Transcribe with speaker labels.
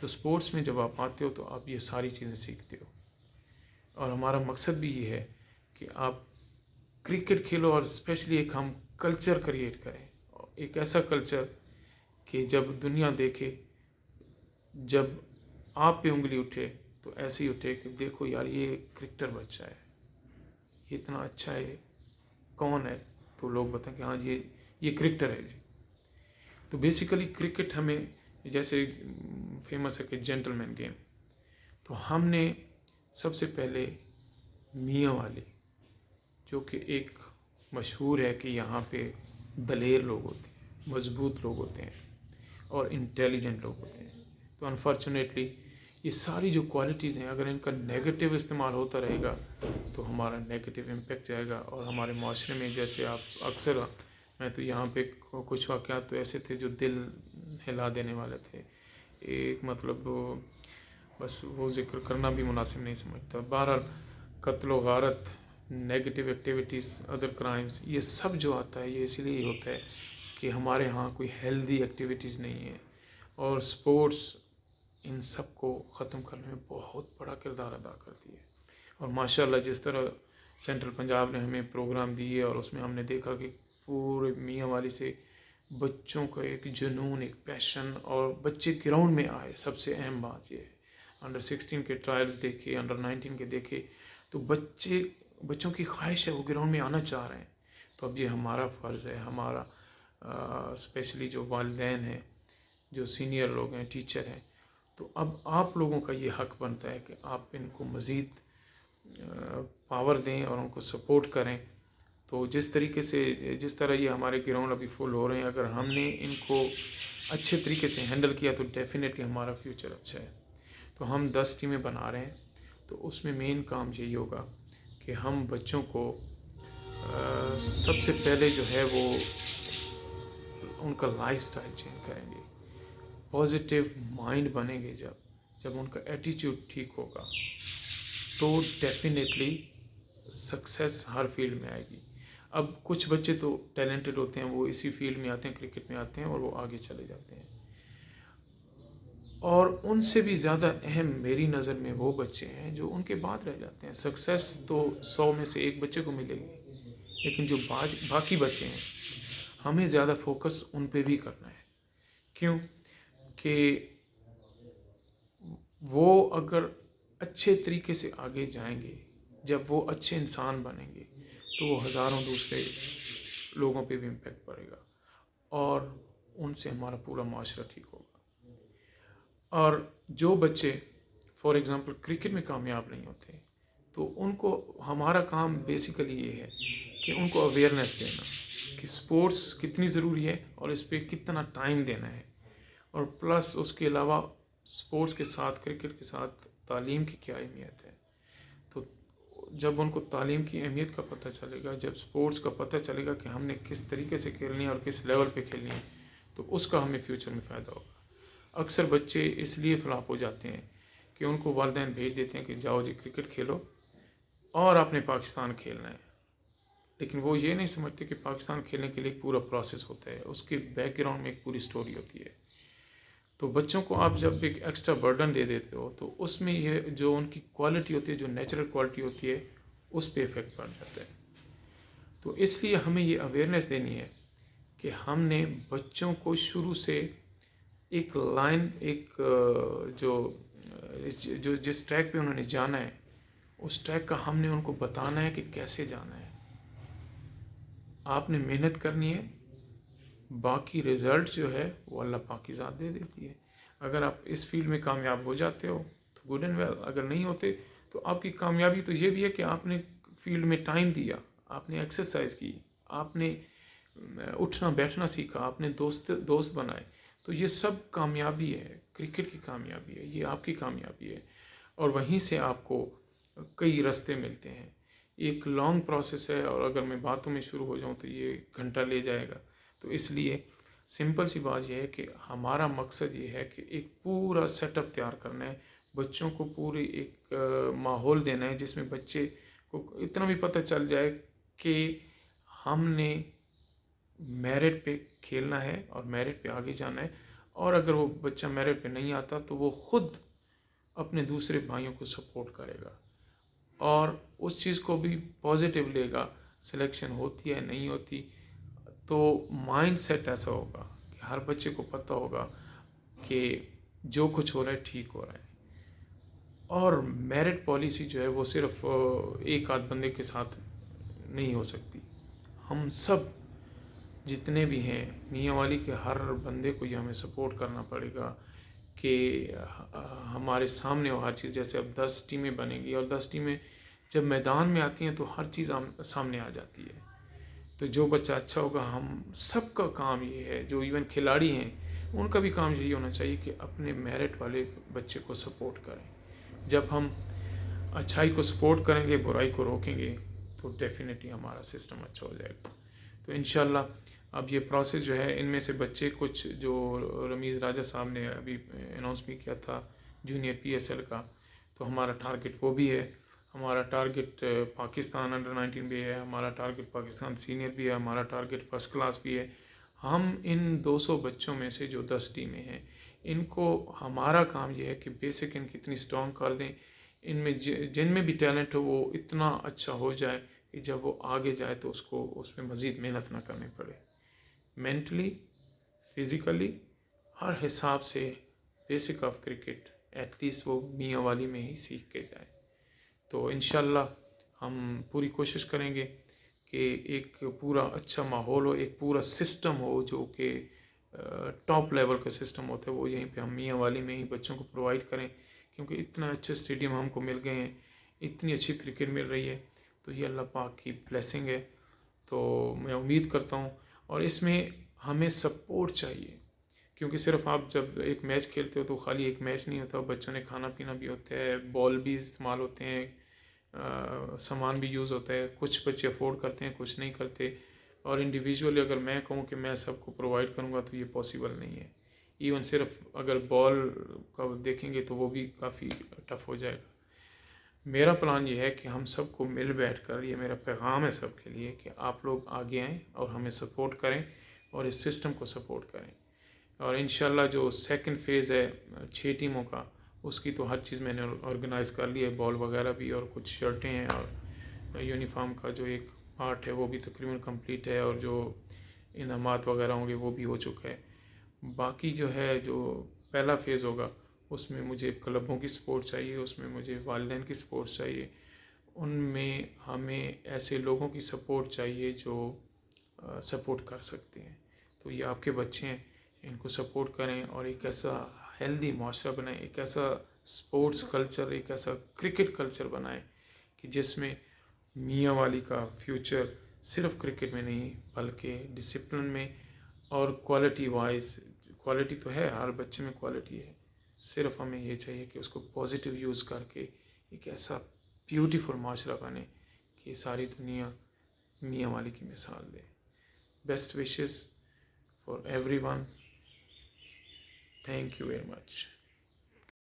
Speaker 1: تو اسپورٹس میں جب آپ آتے ہو تو آپ یہ ساری چیزیں سیکھتے ہو، اور ہمارا مقصد بھی یہ ہے کہ آپ کرکٹ کھیلو، اور اسپیشلی ایک ہم کلچر کریٹ کریں، ایک ایسا کلچر کہ جب دنیا دیکھے، جب آپ پہ انگلی اٹھے تو ایسے ہی اٹھے کہ دیکھو یار یہ کرکٹر بچہ ہے، یہ اتنا اچھا ہے، کون ہے؟ تو لوگ بتائیں کہ ہاں جی یہ کرکٹر ہے جی۔ تو بیسیکلی کرکٹ ہمیں جیسے فیمس ہے کہ جینٹل مین گیم، تو ہم نے سب سے پہلے میاں والی، جو کہ ایک مشہور ہے کہ یہاں پہ دلیر لوگ ہوتے ہیں، مضبوط لوگ ہوتے ہیں اور انٹیلیجنٹ لوگ ہوتے ہیں، تو انفارچونیٹلی یہ ساری جو کوالٹیز ہیں اگر ان کا نیگیٹو استعمال ہوتا رہے گا تو ہمارا نیگیٹو امپیکٹ جائے گا، اور ہمارے معاشرے میں جیسے آپ اکثر، میں تو یہاں پہ کچھ واقعات تو ایسے تھے جو دل ہلا دینے والے تھے، ایک مطلب بس وہ ذکر کرنا بھی مناسب نہیں سمجھتا۔ بہرحال قتل و غارت، نیگیٹو ایکٹیویٹیز، ادر کرائمز، یہ سب جو آتا ہے یہ اس لیے ہوتا ہے کہ ہمارے ہاں کوئی ہیلدی ایکٹیویٹیز نہیں ہے، اور سپورٹس ان سب کو ختم کرنے میں بہت بڑا کردار ادا کرتی ہے۔ اور ماشاءاللہ جس طرح سینٹرل پنجاب نے ہمیں پروگرام دیے اور اس میں ہم نے دیکھا کہ پورے میاں والی سے بچوں کا ایک جنون، ایک پیشن، اور بچے گراؤنڈ میں آئے، سب سے اہم بات یہ ہے۔ انڈر 16 کے ٹرائلز دیکھے، انڈر 19 کے دیکھے، تو بچوں کی خواہش ہے وہ گراؤنڈ میں آنا چاہ رہے ہیں۔ تو اب یہ ہمارا فرض ہے، ہمارا اسپیشلی جو والدین ہیں، جو سینئر لوگ ہیں، ٹیچر ہیں، تو اب آپ لوگوں کا یہ حق بنتا ہے کہ آپ ان کو مزید پاور دیں اور ان کو سپورٹ کریں۔ تو جس طریقے سے، جس طرح یہ ہمارے گراؤنڈ ابھی فل ہو رہے ہیں، اگر ہم نے ان کو اچھے طریقے سے ہینڈل کیا تو ڈیفینیٹلی ہمارا فیوچر اچھا ہے۔ تو ہم 10 ٹیمیں بنا رہے ہیں، تو اس میں مین کام یہی ہوگا کہ ہم بچوں کو سب سے پہلے جو ہے وہ ان کا لائف سٹائل چینج کریں گے، پازیٹیو مائنڈ بنیں گے، جب ان کا ایٹیٹیوڈ ٹھیک ہوگا تو ڈیفینیٹلی سکسیس ہر فیلڈ میں آئے گی۔ اب کچھ بچے تو ٹیلنٹڈ ہوتے ہیں، وہ اسی فیلڈ میں آتے ہیں، کرکٹ میں آتے ہیں اور وہ آگے چلے جاتے ہیں، اور ان سے بھی زیادہ اہم میری نظر میں وہ بچے ہیں جو ان کے بعد رہ جاتے ہیں۔ سکسیس تو 100 میں سے ایک بچے کو ملے گی، لیکن جو باقی بچے ہیں ہمیں زیادہ فوکس ان پہ بھی کرنا ہے۔ کیوں کہ وہ اگر اچھے طریقے سے آگے جائیں گے، جب وہ اچھے انسان بنیں گے تو وہ ہزاروں دوسرے لوگوں پہ بھی امپیکٹ پڑے گا، اور ان سے ہمارا پورا معاشرہ ٹھیک ہوگا۔ اور جو بچے فار ایگزامپل کرکٹ میں کامیاب نہیں ہوتے تو ان کو ہمارا کام بیسیکلی یہ ہے کہ ان کو اویئرنیس دینا کہ سپورٹس کتنی ضروری ہے اور اس پہ کتنا ٹائم دینا ہے، اور پلس اس کے علاوہ سپورٹس کے ساتھ، کرکٹ کے ساتھ تعلیم کی کیا اہمیت ہے۔ تو جب ان کو تعلیم کی اہمیت کا پتہ چلے گا، جب سپورٹس کا پتہ چلے گا کہ ہم نے کس طریقے سے کھیلنی ہے اور کس لیول پہ کھیلنی ہے، تو اس کا ہمیں فیوچر میں فائدہ ہوگا۔ اکثر بچے اس لیے فلاپ ہو جاتے ہیں کہ ان کو والدین بھیج دیتے ہیں کہ جاؤ جی کرکٹ کھیلو اور آپ نے پاکستان کھیلنا ہے، لیکن وہ یہ نہیں سمجھتے کہ پاکستان کھیلنے کے لیے ایک پورا پروسیس ہوتا ہے، اس کے بیک گراؤنڈ میں ایک پوری سٹوری ہوتی ہے۔ تو بچوں کو آپ جب ایک ایکسٹرا برڈن دے دیتے ہو تو اس میں یہ جو ان کی کوالٹی ہوتی ہے، جو نیچرل کوالٹی ہوتی ہے، اس پہ افیکٹ پڑ جاتا ہے۔ تو اس لیے ہمیں یہ اویئرنیس دینی ہے کہ ہم نے بچوں کو شروع سے ایک لائن، ایک جو جس ٹریک پہ انہوں نے جانا ہے، اس ٹریک کا ہم نے ان کو بتانا ہے کہ کیسے جانا ہے۔ آپ نے محنت کرنی ہے، باقی رزلٹ جو ہے وہ اللہ پاک کی ذات دے دیتی ہے۔ اگر آپ اس فیلڈ میں کامیاب ہو جاتے ہو تو گڈ اینڈ ویل، اگر نہیں ہوتے تو آپ کی کامیابی تو یہ بھی ہے کہ آپ نے فیلڈ میں ٹائم دیا، آپ نے ایکسرسائز کی، آپ نے اٹھنا بیٹھنا سیکھا، آپ نے دوست بنائے، تو یہ سب کامیابی ہے، کرکٹ کی کامیابی ہے، یہ آپ کی کامیابی ہے۔ اور وہیں سے آپ کو کئی راستے ملتے ہیں، ایک لانگ پروسیس ہے، اور اگر میں باتوں میں شروع ہو جاؤں تو یہ گھنٹہ لے جائے گا۔ تو اس لیے سمپل سی بات یہ ہے کہ ہمارا مقصد یہ ہے کہ ایک پورا سیٹ اپ تیار کرنا ہے، بچوں کو پوری ایک ماحول دینا ہے جس میں بچے کو اتنا بھی پتہ چل جائے کہ ہم نے میرٹ پہ کھیلنا ہے اور میرٹ پہ آگے جانا ہے، اور اگر وہ بچہ میرٹ پہ نہیں آتا تو وہ خود اپنے دوسرے بھائیوں کو سپورٹ کرے گا اور اس چیز کو بھی پازیٹیو لے گا. سلیکشن ہوتی ہے نہیں ہوتی تو مائنڈ سیٹ ایسا ہوگا کہ ہر بچے کو پتہ ہوگا کہ جو کچھ ہو رہا ہے ٹھیک ہو رہا ہے. اور میرٹ پالیسی جو ہے وہ صرف ایک آدھ بندے کے ساتھ نہیں ہو سکتی. ہم سب جتنے بھی ہیں میاں والی کے ہر بندے کو یہ ہمیں سپورٹ کرنا پڑے گا کہ ہمارے سامنے ہو ہر چیز. جیسے اب 10 ٹیمیں بنیں گی اور 10 ٹیمیں جب میدان میں آتی ہیں تو ہر چیز سامنے آ جاتی ہے. تو جو بچہ اچھا ہوگا, ہم سب کا کام یہ ہے, جو ایون کھلاڑی ہیں ان کا بھی کام یہی ہونا چاہیے کہ اپنے میرٹ والے بچے کو سپورٹ کریں. جب ہم اچھائی کو سپورٹ کریں گے, برائی کو روکیں گے, تو ڈیفینیٹلی ہمارا سسٹم اچھا ہو جائے گا. تو انشاءاللہ اب یہ پروسیس جو ہے, ان میں سے بچے کچھ جو رمیز راجہ صاحب نے ابھی اناؤنس بھی کیا تھا جونیئر PSL کا, تو ہمارا ٹارگٹ وہ بھی ہے. ہمارا ٹارگٹ پاکستان انڈر-19 بھی ہے, ہمارا ٹارگٹ پاکستان سینئر بھی ہے, ہمارا ٹارگٹ فرسٹ کلاس بھی ہے. ہم ان 200 بچوں میں سے جو 10 ٹیمیں ہیں ان کو ہمارا کام یہ ہے کہ بیسک ان کی اتنی اسٹرانگ کر دیں, ان میں جن میں بھی ٹیلنٹ ہو وہ اتنا اچھا ہو جائے کہ جب وہ آگے جائے تو اس کو اس میں مزید محنت نہ کرنی پڑے. مینٹلی, فزیکلی, ہر حساب سے basic of cricket at least وہ میاں والی میں ہی سیکھ کے جائے. تو انشاءاللہ ہم پوری کوشش کریں گے کہ ایک پورا اچھا ماحول ہو, ایک پورا سسٹم ہو جو کہ ٹاپ لیول کا سسٹم ہوتا ہے, وہ یہیں پہ ہم میاں والی میں ہی بچوں کو پرووائڈ کریں. کیونکہ اتنا اچھے اسٹیڈیم ہم کو مل گئے ہیں, اتنی اچھی کرکٹ مل رہی ہے, تو یہ اللہ پاک کی بلیسنگ ہے. تو میں امید کرتا ہوں, اور اس میں ہمیں سپورٹ چاہیے, کیونکہ صرف آپ جب ایک میچ کھیلتے ہو تو خالی ایک میچ نہیں ہوتا, بچوں نے کھانا پینا بھی ہوتا ہے, بال بھی استعمال ہوتے ہیں, سامان بھی یوز ہوتا ہے. کچھ بچے افورڈ کرتے ہیں, کچھ نہیں کرتے, اور انڈیویجولی اگر میں کہوں کہ میں سب کو پرووائڈ کروں گا تو یہ پاسبل نہیں ہے. ایون صرف اگر بال کا دیکھیں گے تو وہ بھی کافی ٹف ہو جائے گا. میرا پلان یہ ہے کہ ہم سب کو مل بیٹھ کر, یہ میرا پیغام ہے سب کے لیے, کہ آپ لوگ آگے آئیں اور ہمیں سپورٹ کریں اور اس سسٹم کو سپورٹ کریں. اور انشاءاللہ جو سیکنڈ فیز ہے 6 ٹیموں کا, اس کی تو ہر چیز میں نے آرگنائز کر لی ہے, بال وغیرہ بھی, اور کچھ شرٹیں ہیں, اور یونیفارم کا جو ایک پارٹ ہے وہ بھی تقریباً کمپلیٹ ہے, اور جو انعامات وغیرہ ہوں گے وہ بھی ہو چکا ہے. باقی جو ہے جو پہلا فیز ہوگا اس میں مجھے کلبوں کی سپورٹ چاہیے, اس میں مجھے والدین کی سپورٹ چاہیے, ان میں ہمیں ایسے لوگوں کی سپورٹ چاہیے جو سپورٹ کر سکتے ہیں. تو یہ آپ کے بچے ہیں, ان کو سپورٹ کریں اور ایک ایسا ہیلدی معاشرہ بنائیں, ایک ایسا سپورٹس کلچر, ایک ایسا کرکٹ کلچر بنائیں کہ جس میں میاں والی کا فیوچر صرف کرکٹ میں نہیں بلکہ ڈسپلن میں اور کوالٹی وائز. کوالٹی تو ہے, ہر بچے میں کوالٹی ہے, صرف ہمیں یہ چاہیے کہ اس کو پازیٹیو یوز کر کے ایک ایسا بیوٹیفل معاشرہ بنے کہ ساری دنیا میاں والی کی مثال دے. Best wishes for everyone. Thank you very much.